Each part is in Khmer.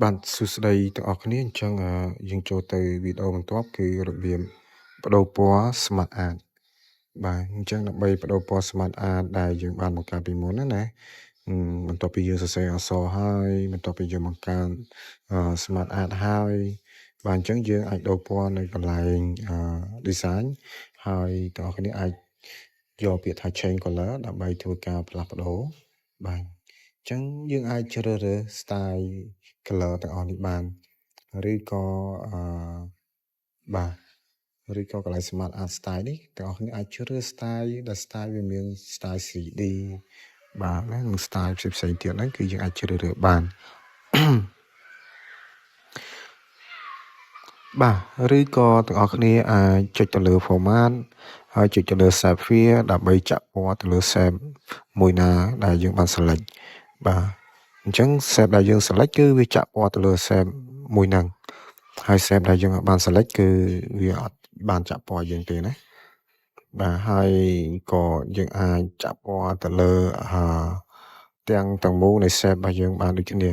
បាទសួស្តីទាំងអស់គ្នាអញ្ចឹងយើងចូលទៅវីដេអូបន្ទាប់គឺរបៀបបដូរពណ៌ Smart Art បាទអញ្ចឹងដើម្បីបដូរពណ៌ Smart Art ដែលយើងបានបង្កើតពីមុនណាបន្ទាប់ពីយើងសរសេរអក្សរហើយបន្ទាប់ពីយើងបង្កើត Smart Art ហើយបាទអញ្ចឹងយើងអាចដូរពណ៌នៅកន្លែងdesign ហើយទាំងអស់គ្នាអាចយកពាក្យថា change color ដើម្បីធ្វើការផ្លាស់ប្ដូរបាទអញ្ចឹងយើងអាចជ្រើសរើស style color ទាំងអស់នេះបានឬក៏បាទឬក៏កន្លែង Smart Art Style នេះទាំងអស់គ្នាអាចជ្រើសរើស style ដែល style វាមាន style 3D បាទនិង style ផ្សេងៗទៀតហ្នឹងគឺយើងអាចជ្រើសរើសបាន បាទឬក៏ទាំងអស់គ្នាអាចចុចទៅលើ format ហើយចុចទៅលើ save វាដើម្បីចាក់ពណ៌ទៅលើ save មួយណាដែលយើងបាន select បាទអញ្ចឹង save ដែលយើង select គឺវាចាក់ពណ៌ទៅលើ save មួយហ្នឹងហើយ save ដែលយើងបាន select គឺវាអត់បានចាក់ពណ៌យើងទេណាបាទហើយក៏យើងអាចចាក់ពណ៌ទៅលើទាំងមូលនៃ save របស់យើងបានដូចគ្នា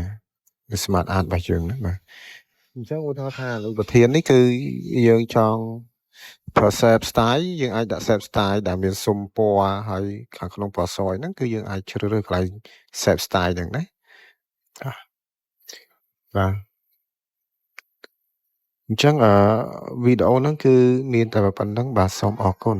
Smart Art របស់យើងណាបាទអញ្ចឹងឧទាហរណ៍ថាលោកប្រធាននេះគឺយើងចង់ប្រើ save style យើងអាចដាក់ save style ដែលមានស៊ុំពណ៌ហើយខាងក្នុងពណ៌សហ្នឹងគឺយើងអាចជ្រើសរើសកន្លែង save style ហ្នឹងណាបាទអញ្ចឹងវីដេអូហ្នឹងគឺមានតែប៉ុណ្្នឹងបាទសូមអរគុណ